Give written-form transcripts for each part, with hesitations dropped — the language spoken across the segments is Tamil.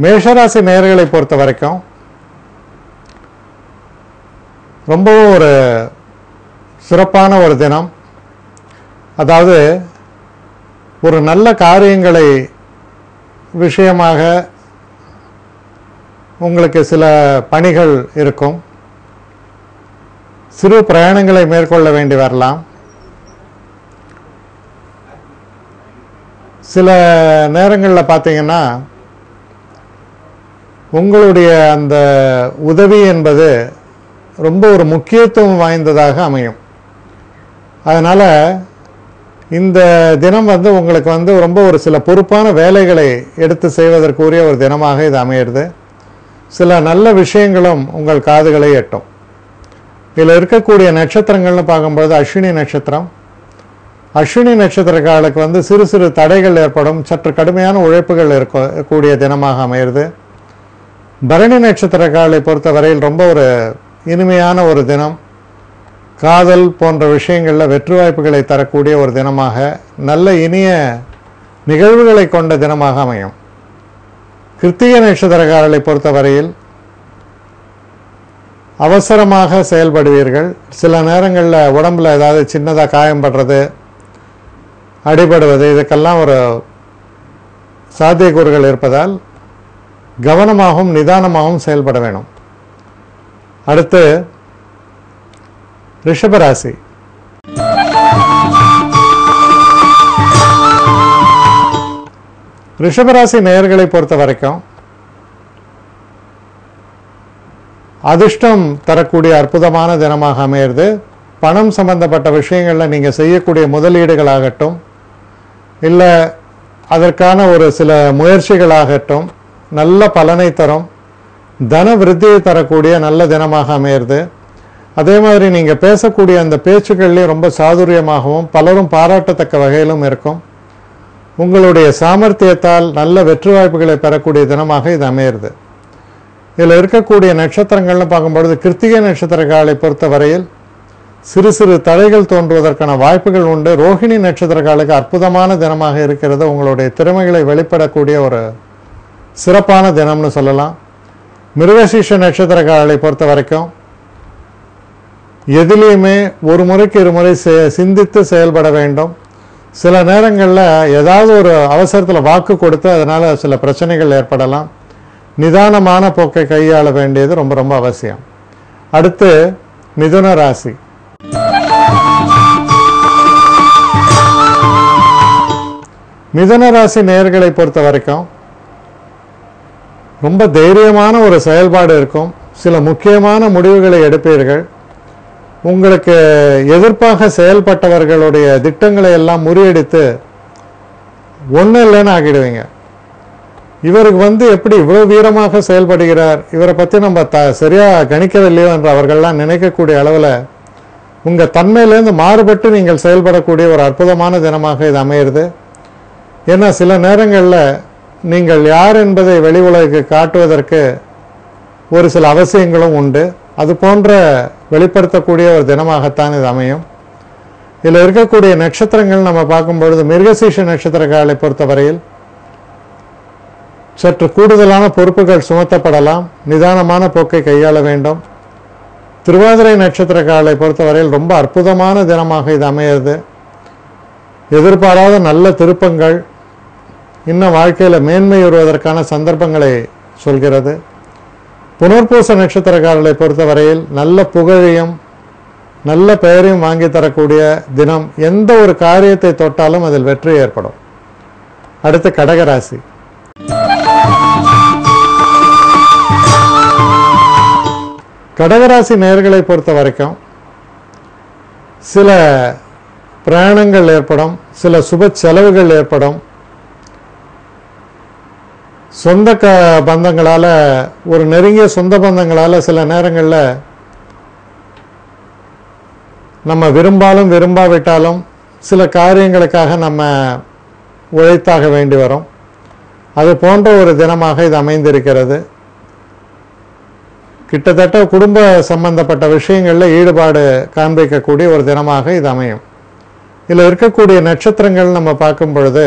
மேஷராசி நேயர்களை பொறுத்த வரைக்கும் ரொம்பவும் ஒரு சிறப்பான ஒரு தினம். அதாவது ஒரு நல்ல காரியங்களை விஷயமாக உங்களுக்கு சில பணிகள் இருக்கும். சிறு பிரயாணங்களை மேற்கொள்ள வேண்டி வரலாம். சில நேரங்களில் பார்த்தீங்கன்னா உங்களுடைய அந்த உதவி என்பது ரொம்ப ஒரு முக்கியத்துவம் வாய்ந்ததாக அமையும். அதனால் இந்த தினம் உங்களுக்கு ரொம்ப ஒரு சில பொறுப்பான வேலைகளை எடுத்து செய்வதற்குரிய ஒரு தினமாக இது அமையிறது. சில நல்ல விஷயங்களும் உங்கள் காதுகளை எட்டும். இதில் இருக்கக்கூடிய நட்சத்திரங்கள்னு பார்க்கும்பொழுது அஸ்வினி நட்சத்திரம். அஸ்வினி நட்சத்திரக்காரர்களுக்கு சிறு சிறு தடைகள் ஏற்படும், சற்று கடுமையான உழைப்புகள் இருக்கக்கூடிய தினமாக அமையிறது. பரணி நட்சத்திரக்காரர்களை பொறுத்தவரையில் ரொம்ப ஒரு இனிமையான ஒரு தினம். காதல் போன்ற விஷயங்களில் வெற்றி வாய்ப்புகளை தரக்கூடிய ஒரு தினமாக, நல்ல இனிய நிகழ்வுகளை கொண்ட தினமாக அமையும். கிருத்திகை நட்சத்திரக்காரர்களை பொறுத்தவரையில் அவசரமாக செயல்படுவீர்கள். சில நேரங்களில் உடம்பில் ஏதாவது சின்னதாக காயம்படுறது, அடிபடுவது, இதுக்கெல்லாம் ஒரு சாத்தியக்கூறுகள் இருப்பதால் கவனமாகவும் நிதானமாகவும் செயல்பட வேணும். அடுத்து ரிஷபராசி. ரிஷபராசி நேயர்களை பொறுத்த வரைக்கும் அதிர்ஷ்டம் தரக்கூடிய அற்புதமான தினமாக அமையிறது. பணம் சம்பந்தப்பட்ட விஷயங்களில் நீங்கள் செய்யக்கூடிய முதலீடுகளாகட்டும், இல்லை அதற்கான ஒரு சில முயற்சிகளாகட்டும் நல்ல பலனை தரும். தன விருத்தியை தரக்கூடிய நல்ல தினமாக அமையிறது. அதே மாதிரி நீங்கள் பேசக்கூடிய அந்த பேச்சுக்கள்லேயும் ரொம்ப சாதுரியமாகவும் பலரும் பாராட்டத்தக்க வகையிலும் இருக்கும். உங்களுடைய சாமர்த்தியத்தால் நல்ல வெற்றி வாய்ப்புகளை பெறக்கூடிய தினமாக இது அமையிறது. இதில் இருக்கக்கூடிய நட்சத்திரங்கள்னு பார்க்கும்பொழுது கிருத்திகை நட்சத்திரக்காரர்களை பொறுத்த வரையில் சிறு சிறு தடைகள் தோன்றுவதற்கான வாய்ப்புகள் உண்டு. ரோஹிணி நட்சத்திரக்காரர்களுக்கு அற்புதமான தினமாக இருக்கிறது. உங்களுடைய திறமைகளை வெளிப்படக்கூடிய ஒரு சிறப்பான தினம்னு சொல்லலாம். மிருகசீஷ நட்சத்திரக்காரர்களை பொறுத்த வரைக்கும் எதிலையுமே ஒரு முறைக்கு இருமுறை சிந்தித்து செயல்பட வேண்டும். சில நேரங்களில் ஏதாவது ஒரு அவசரத்தில் வாக்கு கொடுத்து அதனால் சில பிரச்சனைகள் ஏற்படலாம். நிதானமான போக்கை கையாள வேண்டியது ரொம்ப ரொம்ப அவசியம். அடுத்து மிதுன ராசி. மிதுன ராசி நேயர்களை பொறுத்த வரைக்கும் ரொம்ப தைரியமான ஒரு செயல்பாடு இருக்கும். சில முக்கியமான முடிவுகளை எடுப்பீர்கள். உங்களுக்கு எதிர்ப்பாக செயல்பட்டவர்களுடைய திட்டங்களை எல்லாம் முறியடித்து ஒன்றும் இல்லைன்னு ஆக்கிடுவீங்க. இவருக்கு எப்படி இவ்வளோ வீரமாக செயல்படுகிறார், இவரை பற்றி நம்ம சரியாக கணிக்கவில்லையோ என்று அவர்கள்லாம் நினைக்கக்கூடிய அளவில் உங்கள் தன்மையிலேருந்து மாறுபட்டு நீங்கள் செயல்படக்கூடிய ஒரு அற்புதமான தினமாக இது அமையிறது. ஏன்னா சில நேரங்களில் நீங்கள் யார் என்பதை வெளி உலகுக்கு காட்டுவதற்கு ஒரு சில அவசியங்களும் உண்டு. அது போன்ற வெளிப்படுத்தக்கூடிய ஒரு தினமாகத்தான் இது அமையும். இதில் இருக்கக்கூடிய நட்சத்திரங்கள் நம்ம பார்க்கும்பொழுது மிருகசீஷ நட்சத்திரக்காரர்களை பொறுத்தவரையில் சற்று கூடுதலான பொறுப்புகள் சுமத்தப்படலாம். நிதானமான போக்கை கையாள வேண்டும். திருவாதிரை நட்சத்திரக்காரர்களை பொறுத்தவரையில் ரொம்ப அற்புதமான தினமாக இது அமையிறது. எதிர்பாராத நல்ல திருப்பங்கள் இன்னும் வாழ்க்கையில் மேன்மை வருவதற்கான சந்தர்ப்பங்களை சொல்கிறது. புனர்பூச நட்சத்திரக்காரர்களை பொறுத்தவரையில் நல்ல புகழையும் நல்ல பெயரையும் வாங்கி தரக்கூடிய தினம். எந்த ஒரு காரியத்தை தொட்டாலும் அதில் வெற்றி ஏற்படும். அடுத்து கடகராசி. கடகராசி நேயர்களை பொறுத்த வரைக்கும் சில பிரயாணங்கள் ஏற்படும், சில சுப செலவுகள் ஏற்படும். சொந்த பந்தங்களால், ஒரு நெருங்கிய சொந்த பந்தங்களால் சில நேரங்களில் நம்ம விரும்பாலும் விரும்பாவிட்டாலும் சில காரியங்களுக்காக நம்ம உழைத்தாக வேண்டி வரும். அது போன்ற ஒரு தினமாக இது அமைந்திருக்கிறது. கிட்டத்தட்ட குடும்ப சம்பந்தப்பட்ட விஷயங்களில் ஈடுபாடு காண்பிக்கக்கூடிய ஒரு தினமாக இது அமையும். இதில் இருக்கக்கூடிய நட்சத்திரங்கள் நம்ம பார்க்கும் பொழுது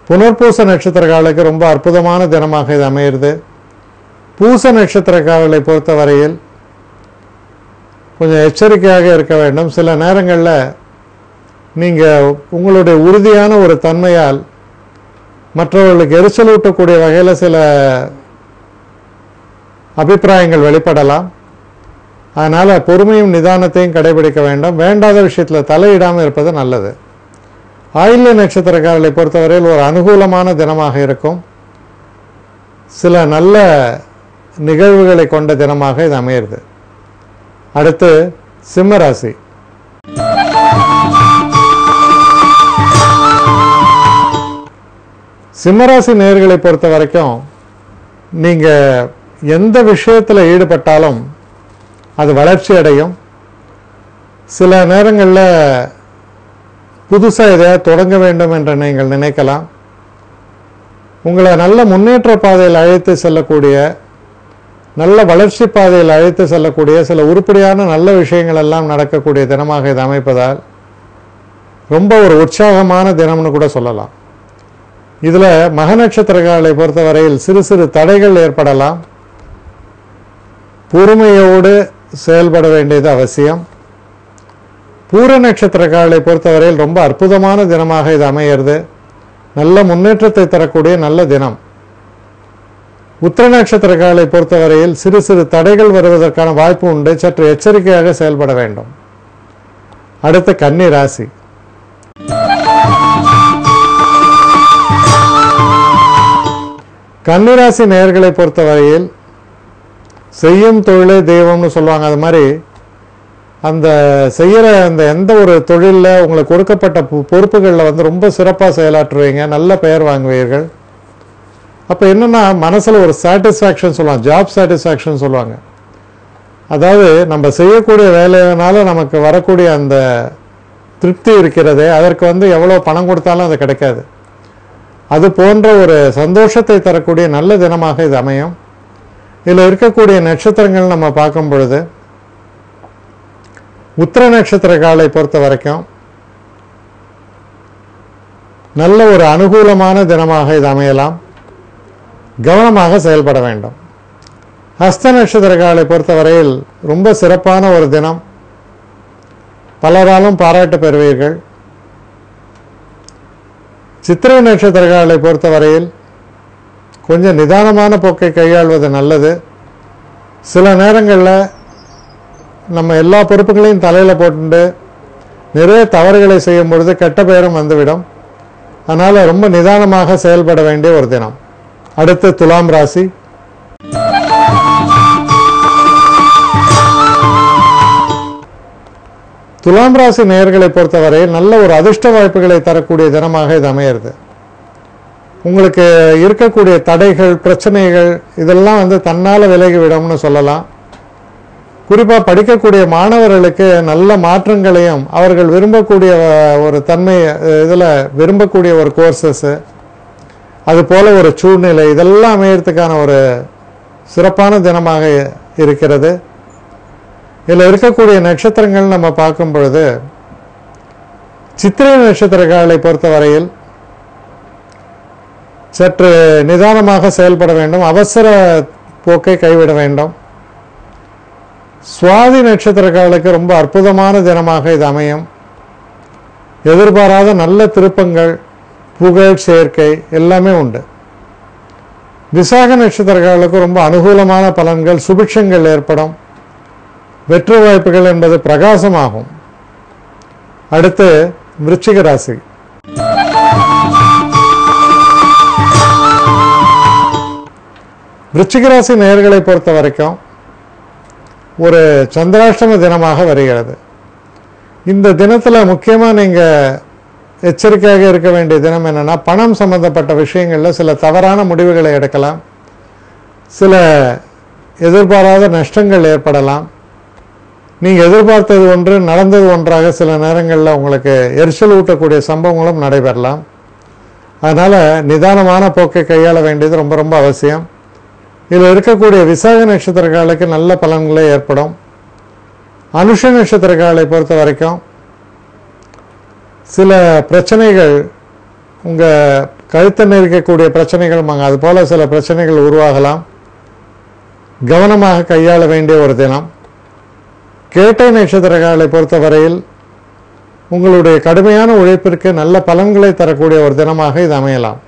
புனர்பூச நட்சத்திரக்காரர்களுக்கு ரொம்ப அற்புதமான தினமாக இது அமையிறது. பூச நட்சத்திரக்காரர்களை பொறுத்தவரையில் கொஞ்சம் எச்சரிக்கையாக இருக்க வேண்டும். சில நேரங்களில் நீங்கள் உங்களுடைய உறுதியான ஒரு தன்மையால் மற்றவர்களுக்கு எரிச்சலூட்டக்கூடிய வகையில் சில அபிப்பிராயங்கள் வெளிப்படலாம். அதனால் பொறுமையும் நிதானத்தையும் கடைபிடிக்க வேண்டும். வேண்டாத விஷயத்தில் தலையிடாமல் இருப்பது நல்லது. ஆயில்ய நட்சத்திரக்காரர்களை பொறுத்தவரையில் ஒரு அனுகூலமான தினமாக இருக்கும். சில நல்ல நிகழ்வுகளை கொண்ட தினமாக இது அமையிறது. அடுத்து சிம்மராசி. சிம்மராசி நேயர்களை பொறுத்த வரைக்கும் நீங்கள் எந்த விஷயத்தில் ஈடுபட்டாலும் அது வளர்ச்சி அடையும். சில நேரங்களில் புதுசாக எதையாவது தொடங்க வேண்டும் என்று நீங்கள் நினைக்கலாம். உங்களை நல்ல முன்னேற்ற பாதையில் அழைத்து செல்லக்கூடிய, நல்ல வளர்ச்சி பாதையில் அழைத்து செல்லக்கூடிய சில உருப்படியான நல்ல விஷயங்கள் எல்லாம் நடக்கக்கூடிய தினமாக இது அமைப்பதால் ரொம்ப ஒரு உற்சாகமான தினம்னு கூட சொல்லலாம். இதில் மக நட்சத்திரக்காரர்களை பொறுத்தவரையில் சிறு சிறு தடைகள் ஏற்படலாம். பொறுமையோடு செயல்பட வேண்டியது அவசியம். பூர நட்சத்திரக்காரர்களை பொறுத்தவரையில் ரொம்ப அற்புதமான தினமாக இது அமையிறது. நல்ல முன்னேற்றத்தை தரக்கூடிய நல்ல தினம். உத்திர நட்சத்திரக்காரர்களை பொறுத்தவரையில் சிறு சிறு தடைகள் வருவதற்கான வாய்ப்பு உண்டு. சற்று எச்சரிக்கையாக செயல்பட வேண்டும். அடுத்த கன்னி ராசி. கன்னிராசி நேயர்களை பொறுத்தவரையில் செய்யும் தொழிலே தெய்வம்னு சொல்லுவாங்க. அது மாதிரி அந்த செய்கிற அந்த எந்த ஒரு தொழிலில் உங்களுக்கு கொடுக்கப்பட்ட பொறுப்புகளில் ரொம்ப சிறப்பாக செயலாற்றுவீங்க, நல்ல பெயர் வாங்குவீர்கள். அப்போ என்னென்னா மனசில் ஒரு சாட்டிஸ்ஃபேக்ஷன் சொல்லுவாங்க, ஜாப் சாட்டிஸ்ஃபேக்ஷன் சொல்லுவாங்க. அதாவது நம்ம செய்யக்கூடிய வேலையினால நமக்கு வரக்கூடிய அந்த திருப்தி இருக்கிறதே, அதற்கு எவ்வளோ பணம் கொடுத்தாலும் அது கிடைக்காது. அது போன்ற ஒரு சந்தோஷத்தை தரக்கூடிய நல்ல தினமாக இது அமையும். இதில் இருக்கக்கூடிய நட்சத்திரங்கள் நம்ம பார்க்கும் பொழுது உத்திர நட்சத்திரக்காரர்களை பொறுத்த வரைக்கும் நல்ல ஒரு அனுகூலமான தினமாக இது அமையலாம். கவனமாக செயல்பட வேண்டும். ஹஸ்த நட்சத்திரக்காரர்களை பொறுத்தவரையில் ரொம்ப சிறப்பான ஒரு தினம். பலராலும் பாராட்டு பெறுவீர்கள். சித்திரை நட்சத்திரக்காரர்களை பொறுத்தவரையில் கொஞ்சம் நிதானமான போக்கை கையாள்வது நல்லது. சில நேரங்களில் நம்ம எல்லா பொறுப்புகளையும் தலையில் போட்டு நிறைய தவறுகளை செய்யும் பொழுது கெட்ட பெயரும் வந்துவிடும். அதனால் ரொம்ப நிதானமாக செயல்பட வேண்டிய ஒரு தினம். அடுத்து துலாம் ராசி. துலாம் ராசி நேயர்களை பொறுத்தவரை நல்ல ஒரு அதிர்ஷ்ட வாய்ப்புகளை தரக்கூடிய தினமாக இது அமையிறது. உங்களுக்கு இருக்கக்கூடிய தடைகள், பிரச்சனைகள் இதெல்லாம் தன்னால் விலகிவிடும்னு சொல்லலாம். குறிப்பாக படிக்கக்கூடிய மாணவர்களுக்கு நல்ல மாற்றங்களையும் அவர்கள் விரும்பக்கூடிய ஒரு தன்மை, இதில் விரும்பக்கூடிய ஒரு கோர்சஸ்ஸு, அதுபோல் ஒரு சூழ்நிலை, இதெல்லாம் அமையறதுக்கான ஒரு சிறப்பான தினமாக இருக்கிறது. இதில் இருக்கக்கூடிய நட்சத்திரங்கள் நம்ம பார்க்கும் பொழுது சித்திரை நட்சத்திரக்காரர்களை பொறுத்தவரையில் சற்று நிதானமாக செயல்பட வேண்டும். அவசர போக்கை கைவிட வேண்டும். சுவாதி நட்சத்திரக்காரர்களுக்கு ரொம்ப அற்புதமான தினமாக இது அமையும். எதிர்பாராத நல்ல திருப்பங்கள், புகழ் சேர்க்கை எல்லாமே உண்டு. விசாக நட்சத்திரக்காரர்களுக்கு ரொம்ப அனுகூலமான பலன்கள், சுபிட்சங்கள் ஏற்படும். வெற்றி வாய்ப்புகள் என்பது பிரகாசமாகும். அடுத்து விருச்சிக ராசி. விருச்சிக ராசி நேயர்களை பொறுத்த வரைக்கும் ஒரு சந்திராஷ்டம தினமாக வருகிறது. இந்த தினத்தில் முக்கியமாக நீங்கள் எச்சரிக்கையாக இருக்க வேண்டிய தினம் என்னென்னா, பணம் சம்பந்தப்பட்ட விஷயங்களில் சில தவறான முடிவுகளை எடுக்கலாம். சில எதிர்பாராத நஷ்டங்கள் ஏற்படலாம். நீங்கள் எதிர்பார்த்தது ஒன்று, நடந்தது ஒன்றாக சில நேரங்களில் உங்களுக்கு எரிச்சல் ஊட்டக்கூடிய சம்பவங்களும் நடைபெறலாம். அதனால் நிதானமான போக்கை கையாள வேண்டியது ரொம்ப ரொம்ப அவசியம். இதில் இருக்கக்கூடிய விசாக நட்சத்திரக்காரர்களுக்கு நல்ல பலன்களே ஏற்படும். அனுஷ நட்சத்திரக்காரர்களை பொறுத்த வரைக்கும் சில பிரச்சனைகள் உங்கள் கழுத்தை நெரிக்கக்கூடிய பிரச்சனைகள், அதுபோல் சில பிரச்சனைகள் உருவாகலாம். கவனமாக கையாள வேண்டிய ஒரு தினம். கேட்டை நட்சத்திரக்காரர்களை பொறுத்தவரையில் உங்களுடைய கடுமையான உழைப்பிற்கு நல்ல பலன்களை தரக்கூடிய ஒரு தினமாக இது அமையலாம்.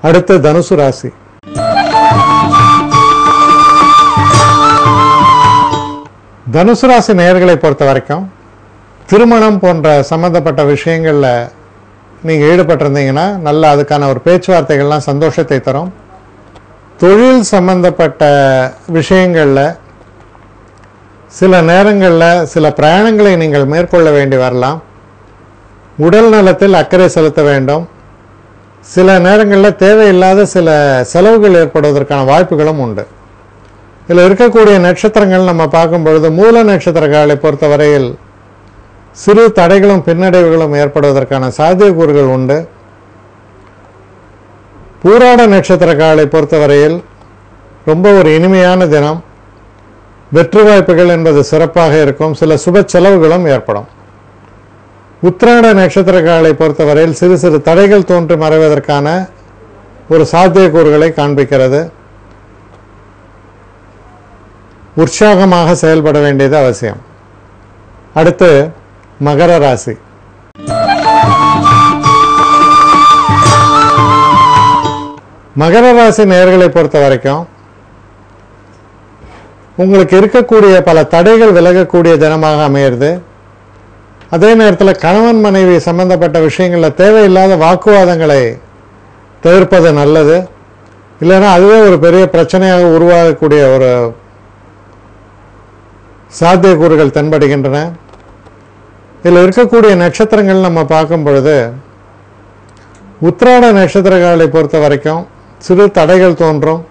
அடுத்து தனுசு ராசி. தனுசு ராசி நேயர்களை பொறுத்த வரைக்கும் திருமணம் போன்ற சம்பந்தப்பட்ட விஷயங்களில் நீங்கள் ஈடுபட்டிருந்தீங்கன்னா நல்ல அதுக்கான ஒரு பேச்சுவார்த்தைகள்லாம் சந்தோஷத்தை தரும். தொழில் சம்பந்தப்பட்ட விஷயங்களில் சில நேரங்களில் சில பிரயாணங்களை நீங்கள் மேற்கொள்ள வேண்டி வரலாம். உடல் நலத்தில் அக்கறை செலுத்த வேண்டும். சில நேரங்களில் தேவையில்லாத சில செலவுகள் ஏற்படுவதற்கான வாய்ப்புகளும் உண்டு. இதில் இருக்கக்கூடிய நட்சத்திரங்கள் நம்ம பார்க்கும் பொழுது மூல நட்சத்திரங்களை பொறுத்தவரையில் சிறு தடைகளும் பின்னடைவுகளும் ஏற்படுவதற்கான சாத்தியக்கூறுகள் உண்டு. பூராட நட்சத்திரக்காரர்களை பொறுத்தவரையில் ரொம்ப ஒரு இனிமையான தினம். வெற்றி வாய்ப்புகள் என்பது சிறப்பாக இருக்கும். சில சுப செலவுகளும் ஏற்படும். உத்திராட நட்சத்திரக்காரர்களை பொறுத்தவரையில் சிறு சிறு தடைகள் தோன்றி மறைவதற்கான ஒரு சாத்தியக்கூறுகளை காண்பிக்கிறது. உற்சாகமாக செயல்பட வேண்டியது அவசியம். அடுத்து மகர ராசி. மகர ராசி நேயர்களை பொறுத்த வரைக்கும் உங்களுக்கு இருக்கக்கூடிய பல தடைகள் விலகக்கூடிய தினமாக அமையிறது. அதே நேரத்தில் கணவன் மனைவி சம்பந்தப்பட்ட விஷயங்களில் தேவையில்லாத வாக்குவாதங்களை தவிர்ப்பது நல்லது. இல்லைன்னா அதுவே ஒரு பெரிய பிரச்சனையாக உருவாகக்கூடிய ஒரு சாத்தியக்கூறுகள் தென்படுகின்றன. இதில் இருக்கக்கூடிய நட்சத்திரங்கள் நம்ம பார்க்கும் பொழுது உத்திராட நட்சத்திரக்காரர்களை பொறுத்த வரைக்கும் சிறு தடைகள் தோன்றும்.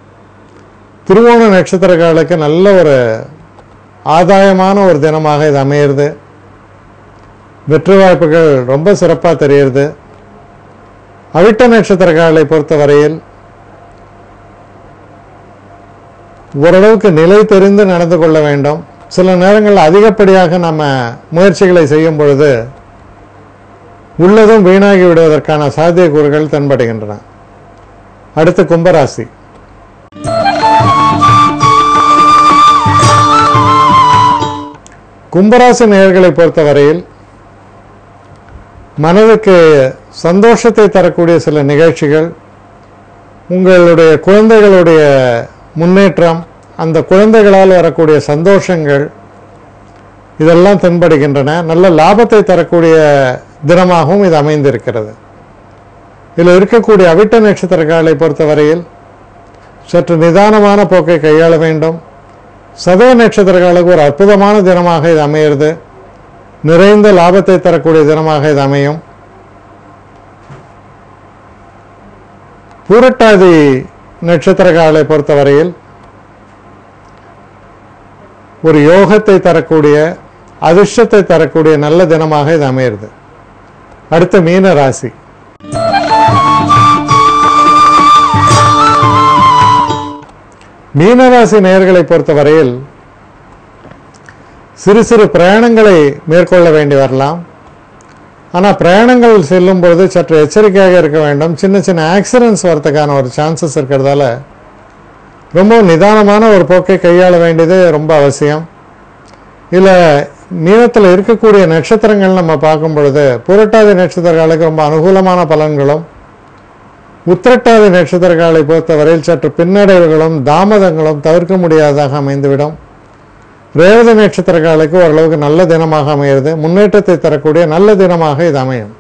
திருவோண நட்சத்திரக்காரர்களுக்கு நல்ல ஒரு ஆதாயமான ஒரு தினமாக இது அமையிறது. வெற்றி வாய்ப்புகள் ரொம்ப சிறப்பாக தெரியுது. அவிட்ட நட்சத்திரக்காரர்களை பொறுத்தவரையில் ஓரளவுக்கு நிலை தெரிந்து நடந்து கொள்ள வேண்டும். சில நேரங்களில் அதிகப்படியாக நம்ம முயற்சிகளை செய்யும் பொழுது உள்ளதும் வீணாகி விடுவதற்கான சாத்தியக்கூறுகள் தென்படுகின்றன. அடுத்து கும்பராசி. கும்பராசி நேயர்களை பொறுத்தவரையில் மனதுக்கு சந்தோஷத்தை தரக்கூடிய சில நிகழ்ச்சிகள், உங்களுடைய குழந்தைகளுடைய முன்னேற்றம், அந்த குழந்தைகளால் வரக்கூடிய சந்தோஷங்கள் இதெல்லாம் தென்படுகின்றன. நல்ல லாபத்தை தரக்கூடிய தினமாகவும் இது அமைந்திருக்கிறது. இதில் இருக்கக்கூடிய அவிட்ட நட்சத்திரக்காரர்களை பொறுத்தவரையில் சற்று நிதானமான போக்கை கையாள வேண்டும். சதய நட்சத்திரக்காரர்களுக்கு ஒரு அற்புதமான தினமாக இது அமையிறது. நிறைந்த லாபத்தை தரக்கூடிய தினமாக இது அமையும். பூரட்டாதி நட்சத்திரக்காரர்களை பொறுத்தவரையில் ஒரு யோகத்தை தரக்கூடிய அதிர்ஷ்டத்தை தரக்கூடிய நல்ல தினமாக இது அமையிறது. அடுத்த மீன ராசி. மீனராசி நேயர்களை பொறுத்தவரையில் சிறு சிறு பிரயாணங்களை மேற்கொள்ள வேண்டி வரலாம். ஆனால் பிரயாணங்கள் செல்லும் பொழுது சற்று எச்சரிக்கையாக இருக்க வேண்டும். சின்ன சின்ன ஆக்சிடென்ட்ஸ் வரதுக்கான ஒரு சான்சஸ் இருக்கிறதால ரொம்ப நிதானமான ஒரு போக்கை கையாள வேண்டியது ரொம்ப அவசியம். இதில் மீனத்தில் இருக்கக்கூடிய நட்சத்திரங்கள் நம்ம பார்க்கும் பொழுது புரட்டாதி நட்சத்திரங்களுக்கு ரொம்ப அனுகூலமான பலன்களும், உத்திரட்டாதி நட்சத்திரங்களை பொறுத்தவரையில் சற்று பின்னடைவுகளும் தாமதங்களும் தவிர்க்க முடியாததாக அமைந்துவிடும். ரேவதி நட்சத்திரங்களுக்கு ஓரளவுக்கு நல்ல தினமாக அமைகிறது. முன்னேற்றத்தை தரக்கூடிய நல்ல தினமாக இது அமையும்.